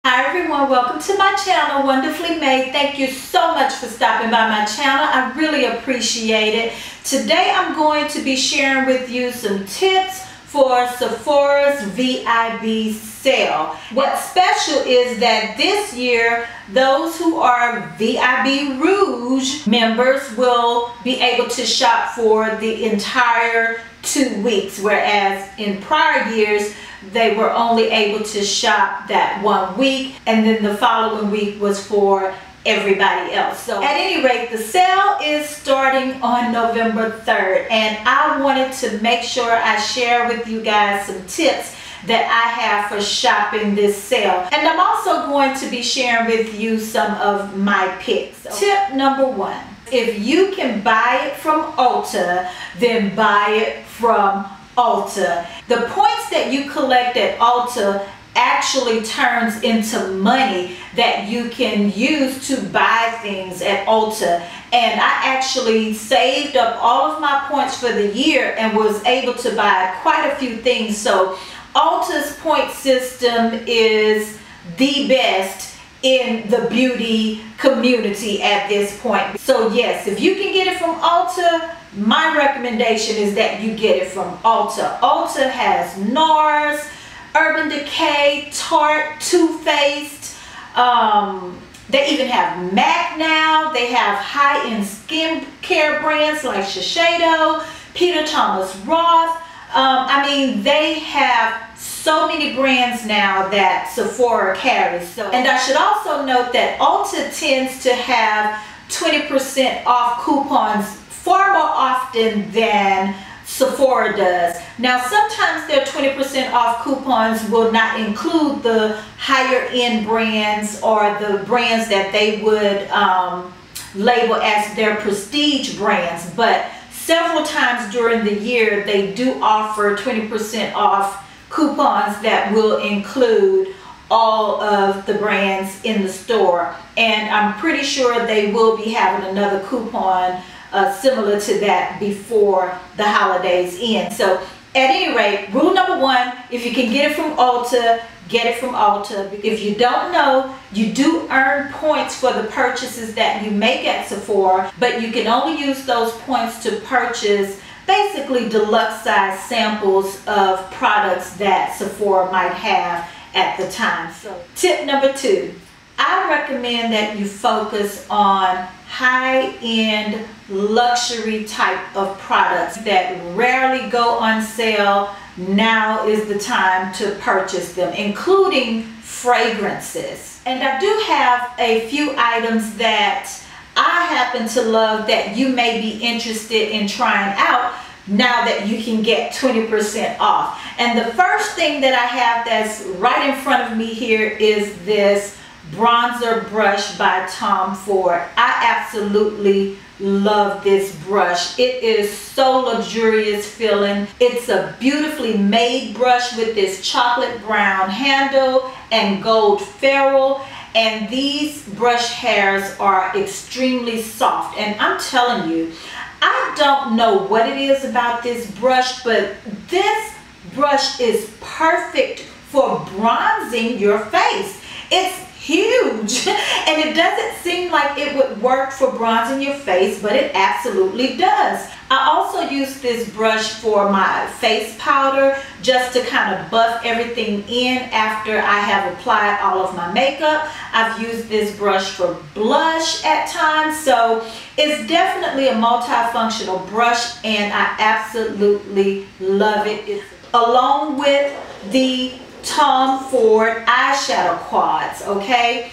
Hi everyone, welcome to my channel, Wonderfully Made. Thank you so much for stopping by my channel. I really appreciate it. Today I'm going to be sharing with you some tips for Sephora's VIB sale. What's special is that this year, those who are VIB Rouge members will be able to shop for the entire 2 weeks, whereas in prior years, they were only able to shop that 1 week, and then the following week was for everybody else. So at any rate, the sale is starting on November 3rd, and I wanted to make sure I share with you guys some tips that I have for shopping this sale. And I'm also going to be sharing with you some of my picks. Tip number 1, if you can buy it from Ulta, then buy it from Ulta. The points that you collect at Ulta actually turns into money that you can use to buy things at Ulta. And I actually saved up all of my points for the year and was able to buy quite a few things. So Ulta's point system is the best in the beauty community at this point. So yes, if you can get it from Ulta, my recommendation is that you get it from Ulta. Ulta has NARS, Urban Decay, Tarte, Too Faced. They even have MAC now. They have high-end skincare brands like Shiseido, Peter Thomas Roth. I mean, they have so many brands now that Sephora carries. And I should also note that Ulta tends to have 20% off coupons far more often than Sephora does. Now sometimes their 20% off coupons will not include the higher end brands or the brands that they would label as their prestige brands, but several times during the year they do offer 20% off coupons that will include all of the brands in the store, and I'm pretty sure they will be having another coupon similar to that before the holidays end. So at any rate, rule number 1, if you can get it from Ulta, get it from Ulta. If you don't know, you do earn points for the purchases that you make at Sephora, but you can only use those points to purchase basically deluxe size samples of products that Sephora might have at the time. So tip number 2, I recommend that you focus on high-end luxury type of products that rarely go on sale. Now is the time to purchase them, including fragrances. And I do have a few items that I happen to love that you may be interested in trying out now that you can get 20% off. And the first thing that I have that's right in front of me here is this bronzer brush by Tom Ford. I absolutely love this brush. It is so luxurious feeling. It's a beautifully made brush with this chocolate brown handle and gold ferrule, and these brush hairs are extremely soft. And I'm telling you, I don't know what it is about this brush, but this brush is perfect for bronzing your face. It's huge, and it doesn't seem like it would work for bronzing your face, but it absolutely does. I also use this brush for my face powder, just to kind of buff everything in after I have applied all of my makeup. I've used this brush for blush at times, so it's definitely a multifunctional brush, and I absolutely love it. Along with the Tom Ford eyeshadow quads, okay?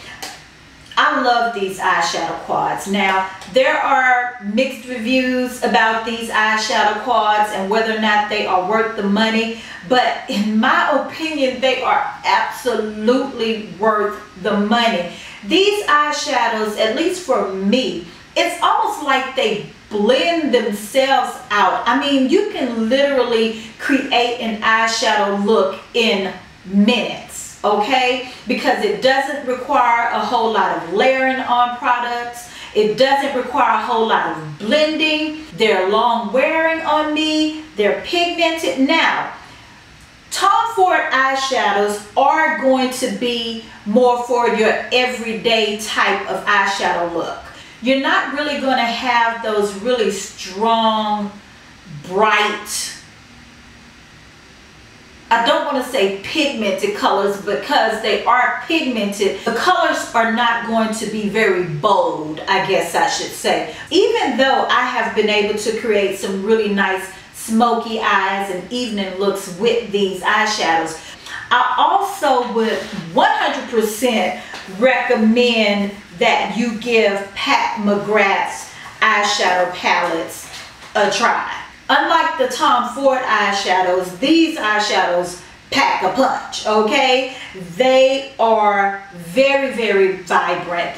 I love these eyeshadow quads. Now, there are mixed reviews about these eyeshadow quads and whether or not they are worth the money, but in my opinion, they are absolutely worth the money. These eyeshadows, at least for me, it's almost like they blend themselves out. I mean, you can literally create an eyeshadow look in minutes, okay? Because it doesn't require a whole lot of layering on products. It doesn't require a whole lot of blending. They're long wearing on me. They're pigmented. Now, Tom Ford eyeshadows are going to be more for your everyday type of eyeshadow look. You're not really going to have those really strong, bright, I don't want to say pigmented colors because they are pigmented. The colors are not going to be very bold, I guess I should say. Even though I have been able to create some really nice smoky eyes and evening looks with these eyeshadows, I also would 100% recommend that you give Pat McGrath's eyeshadow palettes a try. Unlike the Tom Ford eyeshadows, these eyeshadows pack a punch, okay? They are very, very vibrant.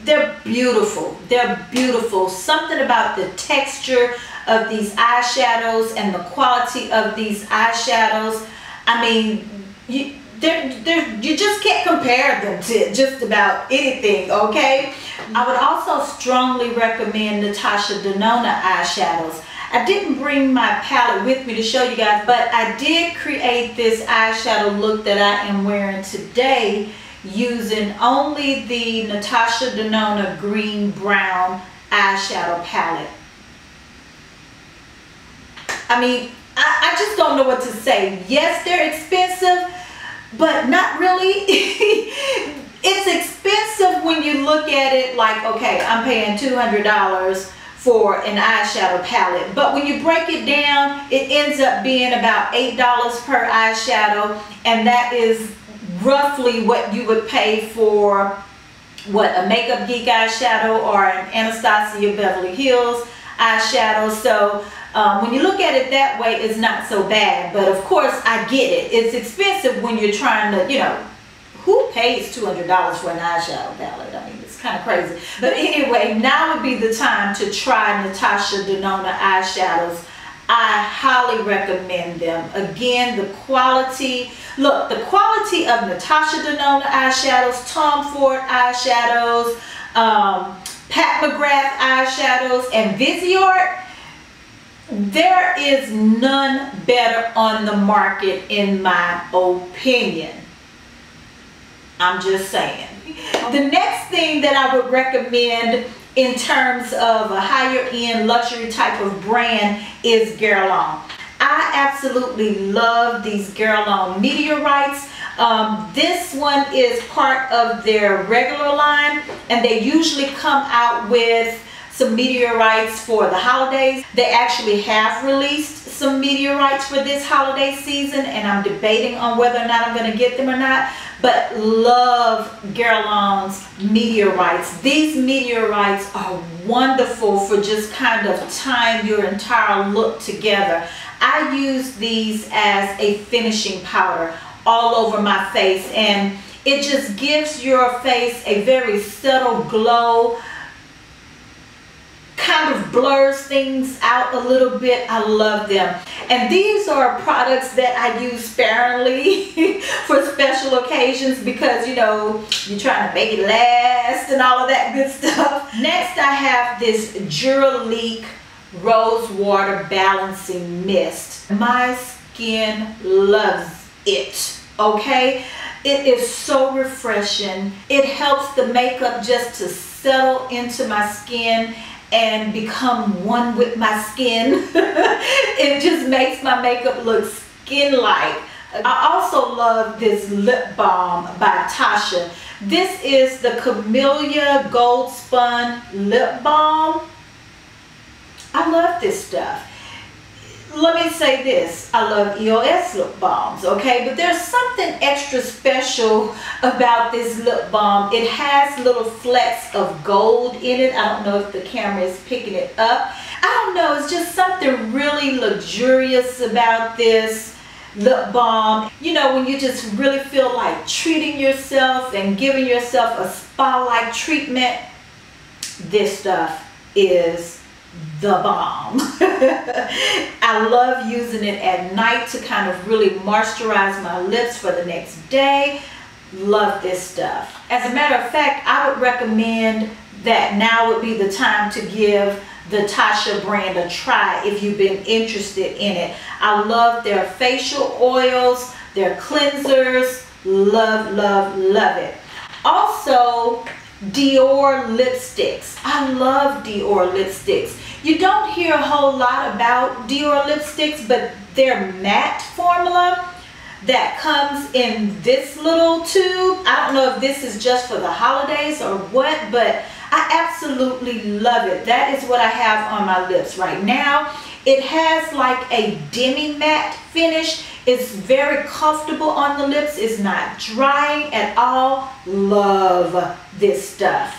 They're beautiful. They're beautiful. Something about the texture of these eyeshadows and the quality of these eyeshadows. I mean, you just can't compare them to just about anything, okay? I would also strongly recommend Natasha Denona eyeshadows. I didn't bring my palette with me to show you guys, but I did create this eyeshadow look that I am wearing today using only the Natasha Denona green brown eyeshadow palette. I mean, I just don't know what to say. Yes, they're expensive, but not really. It's expensive when you look at it like, okay, I'm paying $200 for an eyeshadow palette, but when you break it down, it ends up being about $8 per eyeshadow, and that is roughly what you would pay for what, a Makeup Geek eyeshadow or an Anastasia Beverly Hills eyeshadow. So when you look at it that way, it's not so bad. But of course, I get it. It's expensive when you're trying to, you know, who pays $200 for an eyeshadow palette? I mean, it's kind of crazy. But anyway, now would be the time to try Natasha Denona eyeshadows. I highly recommend them. Again, the quality, look, the quality of Natasha Denona eyeshadows, Tom Ford eyeshadows, Pat McGrath eyeshadows, and Viseart, there is none better on the market in my opinion. I'm just saying. The next thing that I would recommend in terms of a higher end luxury type of brand is Guerlain. I absolutely love these Guerlain meteorites. This one is part of their regular line, and they usually come out with some meteorites for the holidays. They actually have released some meteorites for this holiday season, and I'm debating on whether or not I'm going to get them or not. But love Guerlain's meteorites. These meteorites are wonderful for just kind of tying your entire look together. I use these as a finishing powder all over my face, and it just gives your face a very subtle glow, kind of blurs things out a little bit. I love them. And these are products that I use sparingly for special occasions because, you know, you're trying to make it last and all of that good stuff. Next, I have this Duraleak Rose Water Balancing Mist. My skin loves it, okay? It is so refreshing. It helps the makeup just to settle into my skin and become one with my skin. It just makes my makeup look skin-like. I also love this lip balm by Tasha. This is the Camellia Gold Spun Lip Balm. I love this stuff. Let me say this, I love EOS lip balms, okay? But there's something extra special about this lip balm. It has little flecks of gold in it. I don't know if the camera is picking it up. I don't know, it's just something really luxurious about this lip balm. You know, when you just really feel like treating yourself and giving yourself a spa-like treatment, this stuff is the bomb. I love using it at night to kind of really moisturize my lips for the next day. Love this stuff. As a matter of fact, I would recommend that now would be the time to give the Tasha brand a try if you've been interested in it. I love their facial oils, their cleansers. Love, love, love it. Also, Dior lipsticks. I love Dior lipsticks. You don't hear a whole lot about Dior lipsticks, but their matte formula that comes in this little tube, I don't know if this is just for the holidays or what, but I absolutely love it. That is what I have on my lips right now. It has like a demi matte finish. It's very comfortable on the lips. It's not drying at all. Love this stuff.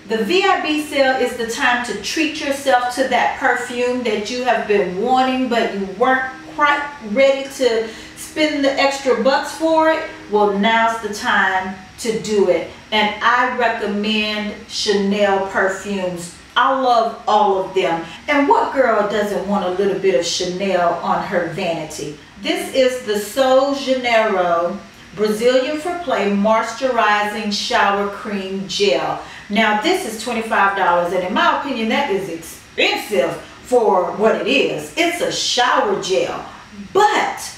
The VIB sale is the time to treat yourself to that perfume that you have been wanting, but you weren't quite ready to spend the extra bucks for it. Well, now's the time to do it. And I recommend Chanel perfumes. I love all of them. And what girl doesn't want a little bit of Chanel on her vanity? This is the Sol Janeiro Brazilian for Play Moisturizing Shower Cream Gel. Now this is $25, and in my opinion that is expensive for what it is. It's a shower gel. But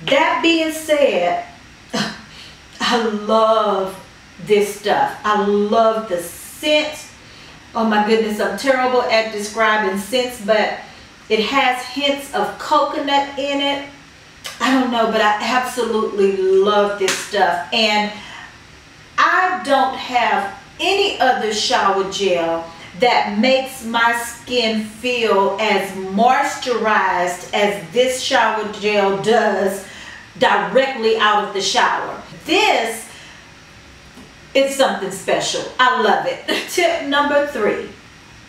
that being said, I love this stuff. I love the scent. Oh my goodness, I'm terrible at describing scents, but it has hints of coconut in it. I don't know, but I absolutely love this stuff. And I don't have any other shower gel that makes my skin feel as moisturized as this shower gel does directly out of the shower. This is something special. I love it. Tip number 3,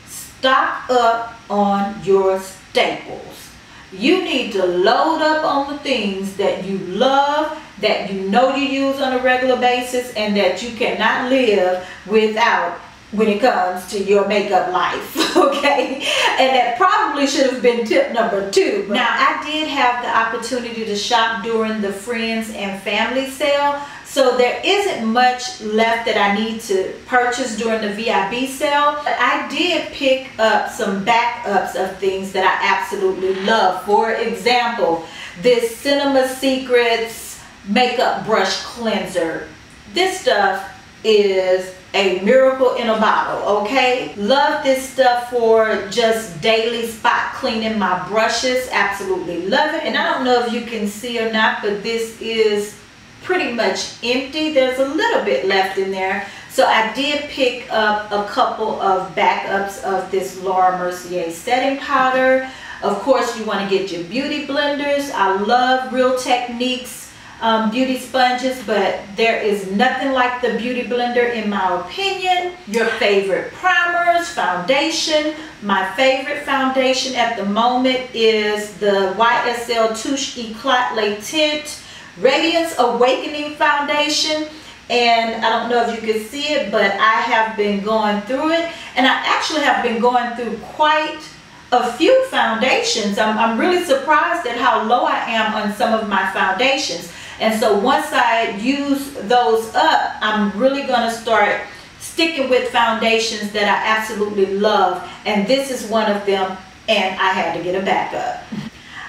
stock up on your staples. You need to load up on the things that you love, that you know you use on a regular basis, and that you cannot live without when it comes to your makeup life, okay? And that probably should have been tip number 2. Now, I did have the opportunity to shop during the friends and family sale, so there isn't much left that I need to purchase during the VIB sale. But I did pick up some backups of things that I absolutely love. For example, this Cinema Secrets makeup brush cleanser. This stuff is a miracle in a bottle, okay? Love this stuff for just daily spot cleaning my brushes. Absolutely love it. And I don't know if you can see or not, but this is pretty much empty. There's a little bit left in there. So I did pick up a couple of backups of this Laura Mercier setting powder. Of course, you want to get your beauty blenders. I love Real Techniques beauty sponges, but there is nothing like the beauty blender in my opinion. Your favorite primers, foundation. My favorite foundation at the moment is the YSL Touche Eclat Le Tint Radiance Awakening Foundation. And I don't know if you can see it, but I have been going through it, and I actually have been going through quite a few foundations. I'm really surprised at how low I am on some of my foundations. And so once I use those up, I'm really going to start sticking with foundations that I absolutely love. And this is one of them, and I had to get a backup.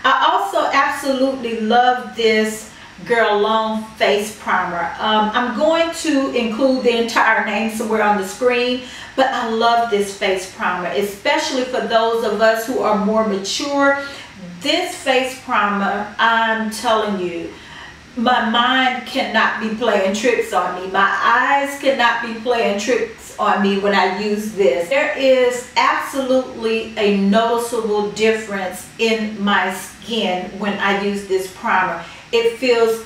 I also absolutely love this Guerlain face primer. I'm going to include the entire name somewhere on the screen, but I love this face primer, especially for those of us who are more mature. This face primer, I'm telling you, my mind cannot be playing tricks on me. My eyes cannot be playing tricks on me when I use this. There is absolutely a noticeable difference in my skin when I use this primer. It feels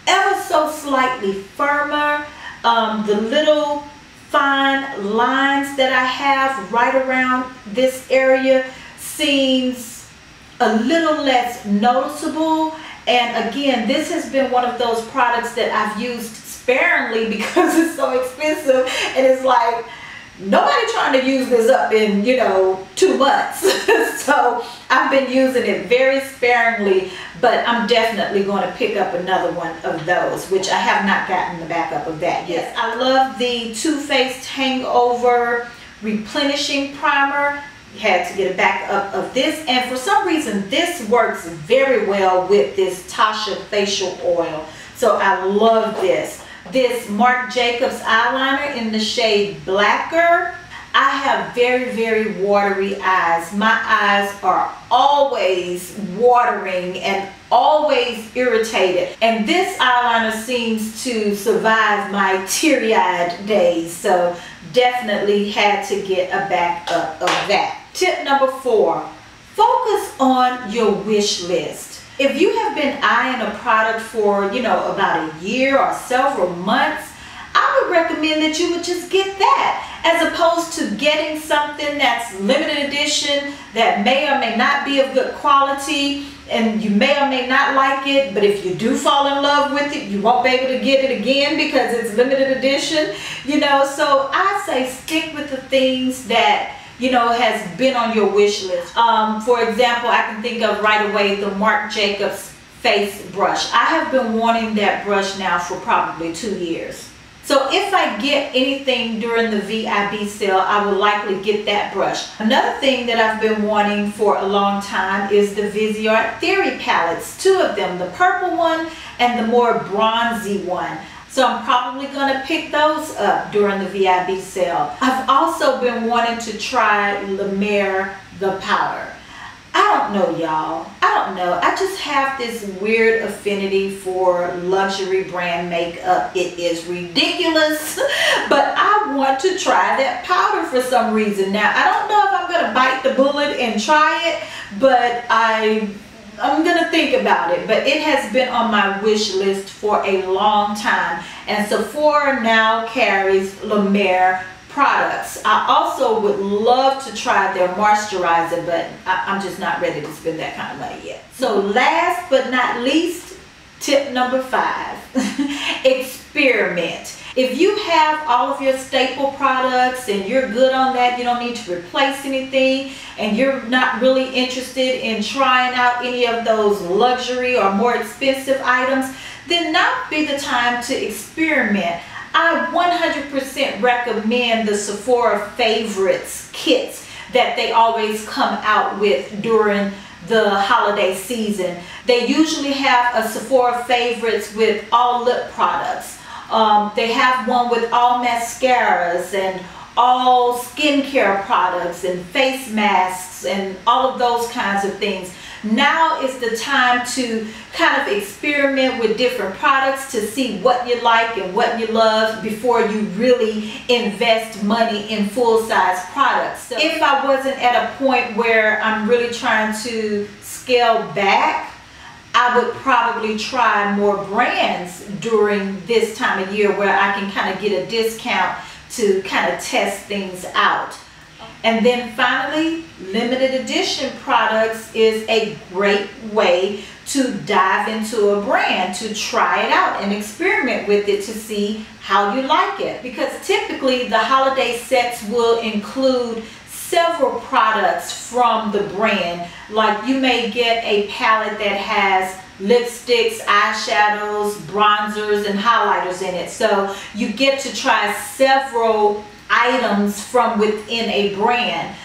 ever so slightly firmer. The little fine lines that I have right around this area seems a little less noticeable. And again, this has been one of those products that I've used sparingly because it's so expensive, and it's like nobody trying to use this up in 2 months. So I've been using it very sparingly, but I'm definitely going to pick up another one of those, which I have not gotten the backup of that yet. Yes, I love the Too Faced Hangover Replenishing Primer. had to get a backup of this, and for some reason this works very well with this Tasha facial oil. So I love this. This Marc Jacobs eyeliner in the shade Blacker. I have very watery eyes. My eyes are always watering and always irritated, and this eyeliner seems to survive my teary-eyed days, so definitely had to get a backup of that. Tip number 4, focus on your wish list. If you have been eyeing a product for, about a year or several months, I would recommend that you would just get that, as opposed to getting something that's limited edition that may or may not be of good quality, and you may or may not like it, but if you do fall in love with it, you won't be able to get it again because it's limited edition, so I say stick with the things that has been on your wish list. For example, I can think of right away the Marc Jacobs face brush. I have been wanting that brush now for probably 2 years. So if I get anything during the VIB sale, I will likely get that brush. Another thing that I've been wanting for a long time is the Viseart Theory palettes. 2 of them, the purple one and the more bronzy one. So I'm probably going to pick those up during the VIB sale. I've also been wanting to try La Mer the powder. I don't know, y'all. I don't know. I just have this weird affinity for luxury brand makeup. It is ridiculous, but I want to try that powder for some reason. Now, I don't know if I'm going to bite the bullet and try it, but I'm going to think about it. But it has been on my wish list for a long time, and Sephora now carries La Mer products. I also would love to try their moisturizer, but I'm just not ready to spend that kind of money yet. So last but not least, tip number 5, experiment. If you have all of your staple products and you're good on that, you don't need to replace anything, and you're not really interested in trying out any of those luxury or more expensive items, then now would be the time to experiment. I 100% recommend the Sephora Favorites kits that they always come out with during the holiday season. They usually have a Sephora Favorites with all lip products. They have one with all mascaras and all skincare products and face masks and all of those kinds of things. Now is the time to kind of experiment with different products to see what you like and what you love before you really invest money in full-size products. So if I wasn't at a point where I'm really trying to scale back, I would probably try more brands during this time of year where I can kind of get a discount to kind of test things out. And then finally, limited edition products is a great way to dive into a brand, to try it out and experiment with it to see how you like it. Because typically the holiday sets will include several products from the brand. Like you may get a palette that has lipsticks, eyeshadows, bronzers, and highlighters in it. So you get to try several items from within a brand.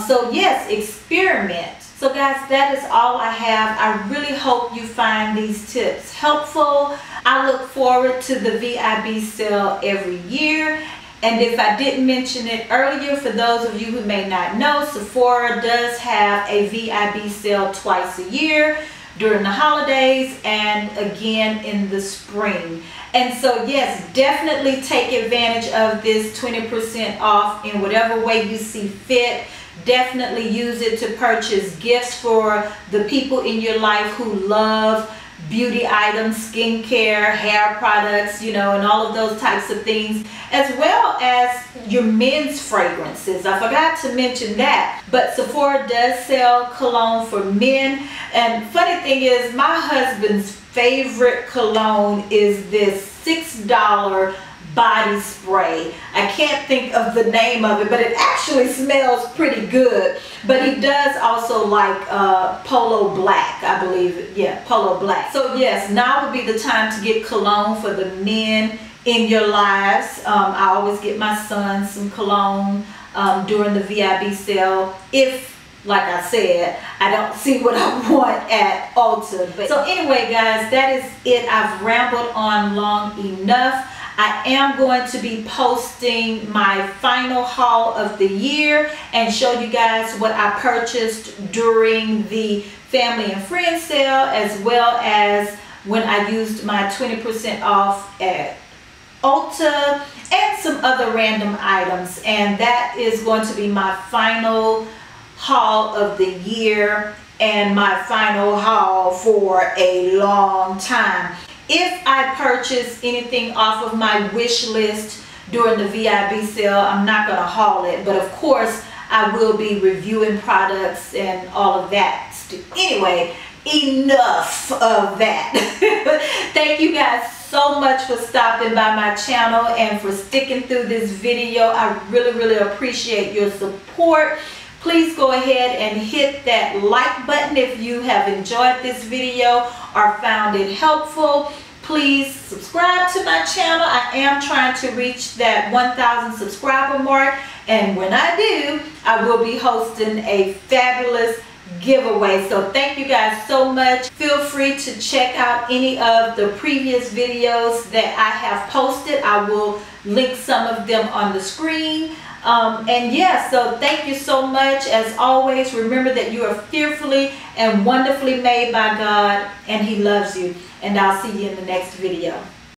So yes, experiment. So guys, that is all I have. I really hope you find these tips helpful. I look forward to the VIB sale every year. And if I didn't mention it earlier, for those of you who may not know, Sephora does have a VIB sale twice a year during the holidays and again in the spring. And so yes, definitely take advantage of this 20% off in whatever way you see fit. Definitely use it to purchase gifts for the people in your life who love beauty items, skincare, hair products, and all of those types of things, as well as your men's fragrances. I forgot to mention that, but Sephora does sell cologne for men. And funny thing is, my husband's favorite cologne is this $6 body spray. I can't think of the name of it, but it actually smells pretty good. But he does also like Polo Black, I believe. Yeah, Polo Black. So yes, now would be the time to get cologne for the men in your lives. I always get my son some cologne during the VIB sale if, like I said, I don't see what I want at Ulta. But so anyway, guys, that is it. I've rambled on long enough. I am going to be posting my final haul of the year and show you guys what I purchased during the family and friends sale, as well as when I used my 20% off at Ulta and some other random items. And that is going to be my final haul of the year and my final haul for a long time. If I purchase anything off of my wish list during the VIB sale, I'm not going to haul it, but of course I will be reviewing products and all of that. Anyway, enough of that. Thank you guys so much for stopping by my channel and for sticking through this video. I really appreciate your support. Please go ahead and hit that like button if you have enjoyed this video or found it helpful. Please subscribe to my channel. I am trying to reach that 1,000 subscriber mark, and when I do, I will be hosting a fabulous giveaway. So thank you guys so much. Feel free to check out any of the previous videos that I have posted. I will link some of them on the screen. And yeah, so thank you so much. As always, remember that you are fearfully and wonderfully made by God, and He loves you. And I'll see you in the next video.